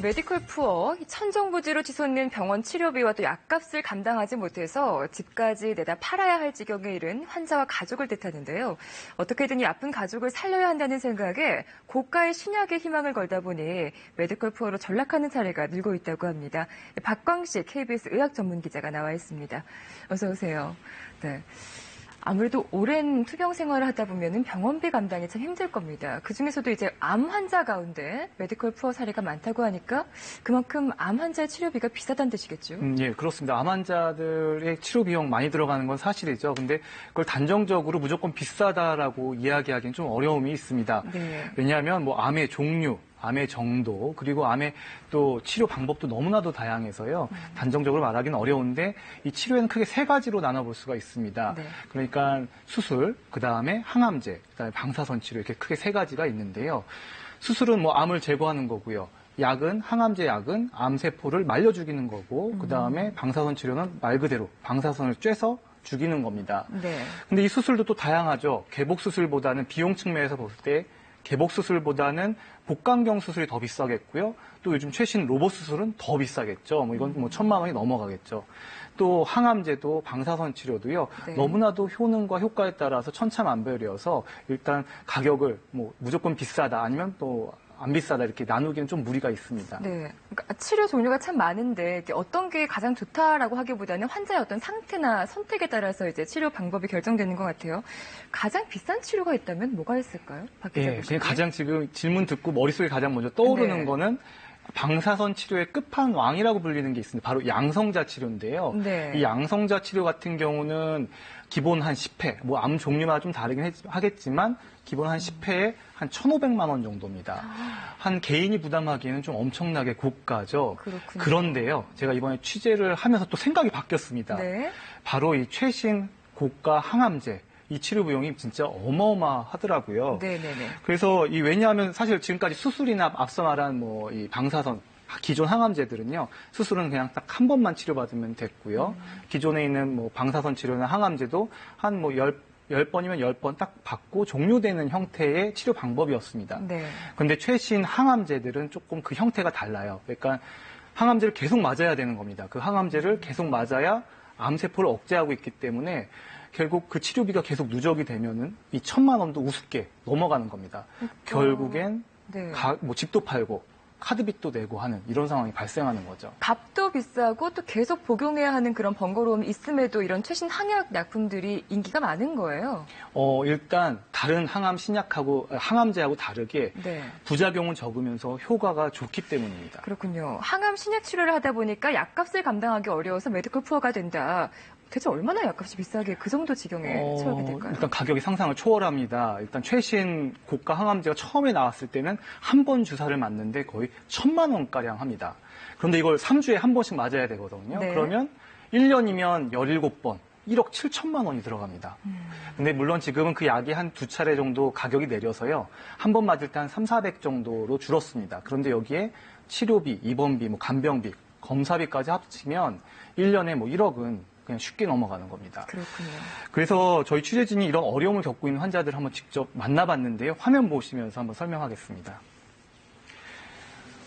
메디컬 푸어, 천정부지로 치솟는 병원 치료비와 또 약값을 감당하지 못해서 집까지 내다 팔아야 할 지경에 이른 환자와 가족을 뜻하는데요. 어떻게든 이 아픈 가족을 살려야 한다는 생각에 고가의 신약에 희망을 걸다 보니 메디컬 푸어로 전락하는 사례가 늘고 있다고 합니다. 박광식 KBS 의학 전문 기자가 나와 있습니다. 어서 오세요. 네. 아무래도 오랜 투병 생활을 하다 보면 병원비 감당이 참 힘들 겁니다. 그중에서도 이제 암 환자 가운데 메디컬 푸어 사례가 많다고 하니까 그만큼 암 환자의 치료비가 비싸다는 뜻이겠죠? 예, 그렇습니다. 암 환자들의 치료 비용 많이 들어가는 건 사실이죠. 근데 그걸 단정적으로 무조건 비싸다라고 이야기하기는 좀 어려움이 있습니다. 네. 왜냐하면 뭐 암의 종류, 암의 정도, 그리고 암의 또 치료 방법도 너무나도 다양해서요. 단정적으로 말하기는 어려운데 이 치료에는 크게 세 가지로 나눠볼 수가 있습니다. 네. 그러니까 수술, 그다음에 항암제, 그다음에 방사선 치료 이렇게 크게 세 가지가 있는데요. 수술은 뭐 암을 제거하는 거고요. 약은 항암제 약은 암세포를 말려 죽이는 거고 그다음에 방사선 치료는 말 그대로 방사선을 쬐서 죽이는 겁니다. 네. 근데 이 수술도 또 다양하죠. 개복 수술보다는 비용 측면에서 볼 때 개복 수술보다는 복강경 수술이 더 비싸겠고요. 또 요즘 최신 로봇 수술은 더 비싸겠죠. 뭐 이건 뭐 1,000만 원이 넘어가겠죠. 또 항암제도 방사선 치료도요. 네. 너무나도 효능과 효과에 따라서 천차만별이어서 일단 가격을 뭐 무조건 비싸다 아니면 또 안 비싸다 이렇게 나누기는 좀 무리가 있습니다. 네. 그러니까 치료 종류가 참 많은데 어떤 게 가장 좋다라고 하기보다는 환자의 어떤 상태나 선택에 따라서 이제 치료 방법이 결정되는 것 같아요. 가장 비싼 치료가 있다면 뭐가 있을까요? 박 기자. 예, 그냥 가장 지금 질문 듣고 머릿속에 가장 먼저 떠오르는 네. 거는 방사선 치료의 끝판왕이라고 불리는 게 있습니다. 바로 양성자 치료인데요. 네. 이 양성자 치료 같은 경우는 기본 한 10회, 뭐 암 종류마다 좀 다르긴 하겠지만 기본 한 10회에 한 1,500만 원 정도입니다. 한 개인이 부담하기에는 좀 엄청나게 고가죠. 그렇군요. 그런데요, 제가 이번에 취재를 하면서 또 생각이 바뀌었습니다. 네. 바로 이 최신 고가 항암제, 이 치료 비용이 진짜 어마어마하더라고요. 네네네. 그래서 왜냐하면 사실 지금까지 수술이나 앞서 말한 뭐 이 방사선, 기존 항암제들은요, 수술은 그냥 딱 한 번만 치료받으면 됐고요. 기존에 있는 뭐 방사선 치료나 항암제도 한 뭐 10번이면 10번 딱 받고 종료되는 형태의 치료 방법이었습니다. 네. 근데 최신 항암제들은 조금 그 형태가 달라요. 그러니까 항암제를 계속 맞아야 되는 겁니다. 그 항암제를 계속 맞아야 암세포를 억제하고 있기 때문에 결국 그 치료비가 계속 누적이 되면은 이 1,000만 원도 우습게 넘어가는 겁니다. 결국엔 네. 뭐 집도 팔고 카드빚도 내고 하는 이런 상황이 발생하는 거죠. 값도 비싸고 또 계속 복용해야 하는 그런 번거로움이 있음에도 이런 최신 항약 약품들이 인기가 많은 거예요. 일단 다른 항암제하고 다르게 네. 부작용은 적으면서 효과가 좋기 때문입니다. 그렇군요. 항암 신약 치료를 하다 보니까 약값을 감당하기 어려워서 메디컬 푸어가 된다. 대체 얼마나 약값이 비싸게 그 정도 지경에 처하게 될까요? 일단 가격이 상상을 초월합니다. 일단 최신 고가 항암제가 처음에 나왔을 때는 한 번 주사를 맞는데 거의 1,000만 원가량 합니다. 그런데 이걸 3주에 한 번씩 맞아야 되거든요. 네. 그러면 1년이면 17번, 1억 7천만 원이 들어갑니다. 근데 물론 지금은 그 약이 한 2차례 정도 가격이 내려서요. 한 번 맞을 때 한 300, 400 정도로 줄었습니다. 그런데 여기에 치료비, 입원비, 뭐 간병비, 검사비까지 합치면 1년에 뭐 1억은 그냥 쉽게 넘어가는 겁니다. 그렇군요. 그래서 저희 취재진이 이런 어려움을 겪고 있는 환자들을 한번 직접 만나봤는데요. 화면 보시면서 한번 설명하겠습니다.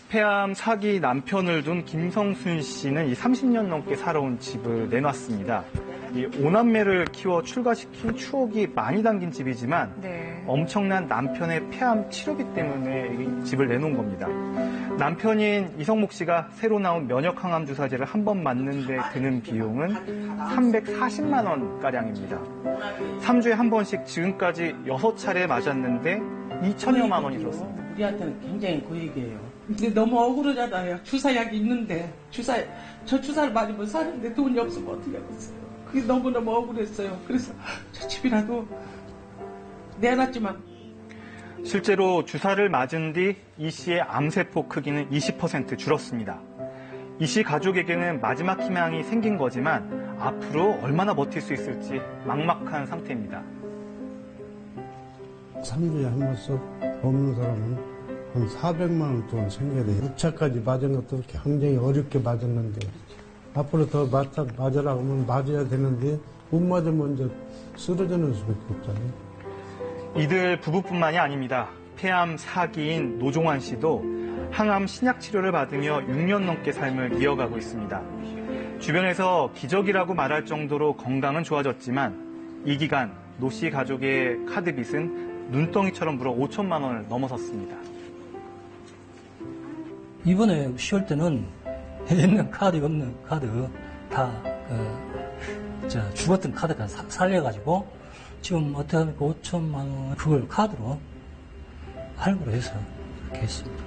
폐암 사기 남편을 둔 김성순 씨는 이 30년 넘게 살아온 집을 내놨습니다. 이 5남매를 키워 출가시킨 추억이 많이 담긴 집이지만 네. 엄청난 남편의 폐암 치료비 때문에 이 집을 내놓은 겁니다. 남편인 이성목 씨가 새로 나온 면역 항암 주사제를 한 번 맞는데 드는 비용은 340만 원가량입니다. 3주에 한 번씩 지금까지 6차례 맞았는데 2천여만 원이 들었습니다. 우리한테는 굉장히 고액이에요. 근데 너무 억울하잖아요. 주사약이 있는데 저 주사를 맞으면 사는데 돈이 없으면 어떻게 하겠어요. 그게 너무너무 억울했어요. 그래서 저 집이라도 내놨지만 실제로 주사를 맞은 뒤 이 씨의 암세포 크기는 20% 줄었습니다. 이 씨 가족에게는 마지막 희망이 생긴 거지만 앞으로 얼마나 버틸 수 있을지 막막한 상태입니다. 3주에 한 번씩 없는 사람은 한 400만 원 돈 생겨야 돼요. 6차까지 맞은 것도 굉장히 어렵게 맞았는데 앞으로 더 맞으라고 하면 맞아야 되는데 못 맞으면 이제 쓰러지는 수밖에 없잖아요. 이들 부부뿐만이 아닙니다. 폐암 4기인 노종환 씨도 항암 신약 치료를 받으며 6년 넘게 삶을 이어가고 있습니다. 주변에서 기적이라고 말할 정도로 건강은 좋아졌지만 이 기간 노 씨 가족의 카드 빚은 눈덩이처럼 불어 5천만 원을 넘어섰습니다. 이번에 10월 때는 있는 카드 없는 카드 다 죽었던 카드가 살려가지고 지금 어떻게 하면 5천만 원 그걸 카드로 할부로 해서 이렇게 했습니다.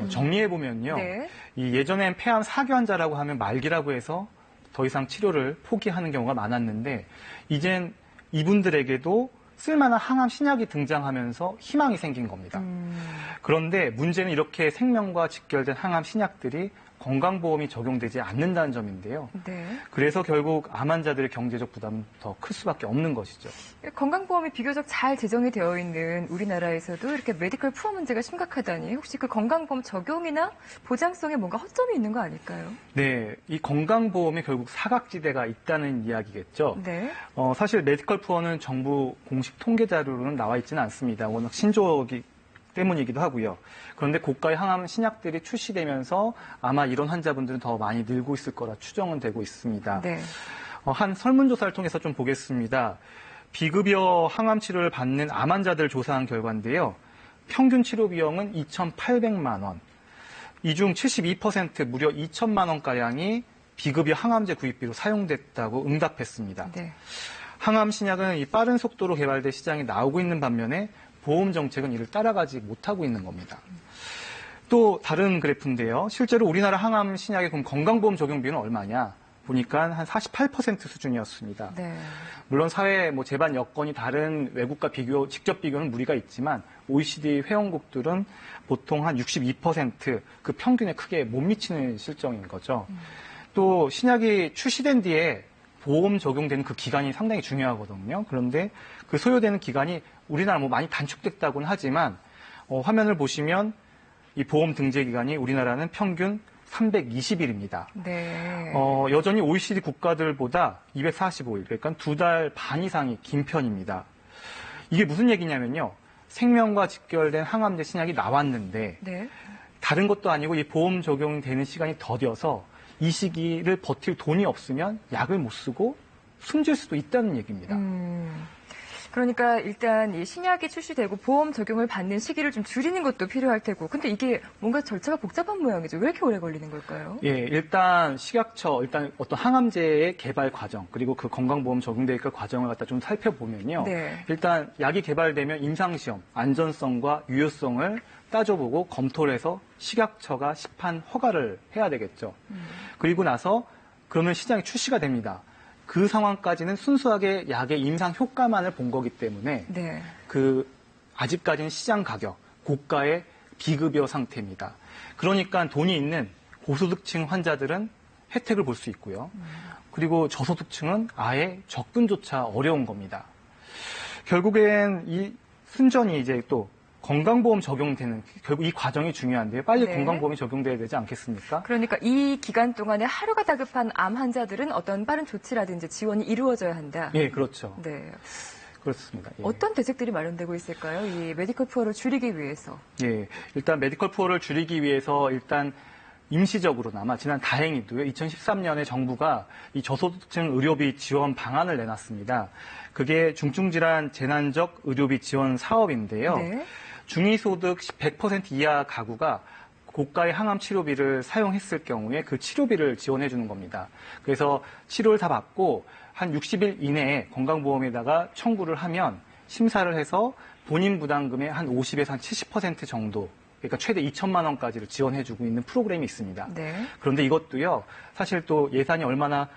정리해보면요. 네. 이 예전엔 폐암 4기 환자라고 하면 말기라고 해서 더 이상 치료를 포기하는 경우가 많았는데 이젠 이분들에게도 쓸만한 항암 신약이 등장하면서 희망이 생긴 겁니다. 그런데 문제는 이렇게 생명과 직결된 항암 신약들이 건강보험이 적용되지 않는다는 점인데요. 네. 그래서 결국 암 환자들의 경제적 부담은 더 클 수밖에 없는 것이죠. 건강보험이 비교적 잘 제정이 되어 있는 우리나라에서도 이렇게 메디컬 푸어 문제가 심각하다니 혹시 그 건강보험 적용이나 보장성에 뭔가 허점이 있는 거 아닐까요? 네, 이 건강보험에 결국 사각지대가 있다는 이야기겠죠. 네. 사실 메디컬 푸어는 정부 공식 통계 자료로는 나와 있지는 않습니다. 워낙 신조어기 때문이기도 하고요. 그런데 고가의 항암 신약들이 출시되면서 아마 이런 환자분들은 더 많이 늘고 있을 거라 추정은 되고 있습니다. 네. 한 설문조사를 통해서 좀 보겠습니다. 비급여 항암 치료를 받는 암 환자들 조사한 결과인데요. 평균 치료 비용은 2,800만 원. 이 중 72% 무려 2천만 원가량이 비급여 항암제 구입비로 사용됐다고 응답했습니다. 네. 항암 신약은 이 빠른 속도로 개발돼 시장에 나오고 있는 반면에 보험 정책은 이를 따라가지 못하고 있는 겁니다. 또 다른 그래프인데요. 실제로 우리나라 항암 신약의 그럼 건강보험 적용비는 얼마냐? 보니까 한 48% 수준이었습니다. 네. 물론 사회 제반 여건이 다른 외국과 직접 비교는 무리가 있지만 OECD 회원국들은 보통 한 62% 그 평균에 크게 못 미치는 실정인 거죠. 또 신약이 출시된 뒤에 보험 적용되는 그 기간이 상당히 중요하거든요. 그런데 그 소요되는 기간이 우리나라 많이 단축됐다고는 하지만 화면을 보시면 이 보험 등재 기간이 우리나라는 평균 320일입니다. 네. 여전히 OECD 국가들보다 245일, 그러니까 2달 반 이상이 긴 편입니다. 이게 무슨 얘기냐면요. 생명과 직결된 항암제 신약이 나왔는데 네. 다른 것도 아니고 이 보험 적용되는 시간이 더뎌서 이 시기를 버틸 돈이 없으면 약을 못 쓰고 숨질 수도 있다는 얘기입니다. 그러니까 일단 이 신약이 출시되고 보험 적용을 받는 시기를 좀 줄이는 것도 필요할 테고, 근데 이게 뭔가 절차가 복잡한 모양이죠. 왜 이렇게 오래 걸리는 걸까요? 예, 일단 일단 어떤 항암제의 개발 과정, 그리고 그 건강보험 적용될 과정을 갖다 좀 살펴보면요. 네. 일단 약이 개발되면 임상시험, 안전성과 유효성을 따져보고 검토를 해서 식약처가 시판 허가를 해야 되겠죠. 그리고 나서 그러면 시장에 출시가 됩니다. 그 상황까지는 순수하게 약의 임상 효과만을 본 거기 때문에 네. 아직까지는 시장 가격, 고가의 비급여 상태입니다. 그러니까 돈이 있는 고소득층 환자들은 혜택을 볼 수 있고요. 그리고 저소득층은 아예 접근조차 어려운 겁니다. 결국엔 이 순전히 이제 또 건강보험 적용되는 결국 이 과정이 중요한데요. 빨리 네. 건강보험이 적용돼야 되지 않겠습니까? 그러니까 이 기간 동안에 하루가 다급한 암 환자들은 어떤 빠른 조치라든지 지원이 이루어져야 한다. 예, 그렇죠. 네. 그렇습니다. 예. 어떤 대책들이 마련되고 있을까요? 이 메디컬 푸어를 줄이기 위해서. 예, 일단 메디컬 푸어를 줄이기 위해서 일단 임시적으로나마 지난 다행히도요. 2013년에 정부가 이 저소득층 의료비 지원 방안을 내놨습니다. 그게 중증질환 재난적 의료비 지원 사업인데요. 네. 중위소득 100% 이하 가구가 고가의 항암 치료비를 사용했을 경우에 그 치료비를 지원해 주는 겁니다. 그래서 치료를 다 받고 한 60일 이내에 건강보험에다가 청구를 하면 심사를 해서 본인 부담금의 한 50에서 한 70% 정도, 그러니까 최대 2천만 원까지를 지원해 주고 있는 프로그램이 있습니다. 네. 그런데 이것도요, 사실 또 예산이 얼마나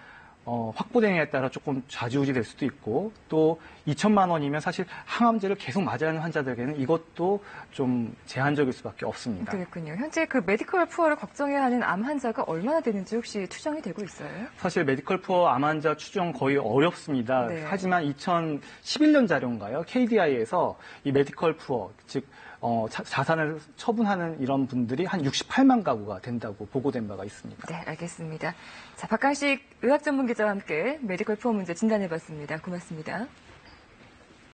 확보되느냐에 따라 조금 좌지우지 될 수도 있고, 또 2천만 원이면 사실 항암제를 계속 맞아야 하는 환자들에게는 이것도 좀 제한적일 수밖에 없습니다. 그렇군요. 현재 그 메디컬 푸어를 걱정해야 하는 암 환자가 얼마나 되는지 혹시 추정이 되고 있어요? 사실 메디컬 푸어 암 환자 추정 거의 어렵습니다. 네. 하지만 2011년 자료인가요? KDI에서 이 메디컬 푸어, 즉 자산을 처분하는 이런 분들이 한 68만 가구가 된다고 보고된 바가 있습니다. 네, 알겠습니다. 자, 박강식 의학 전문 기자와 함께 메디컬 푸어 문제 진단해봤습니다. 고맙습니다.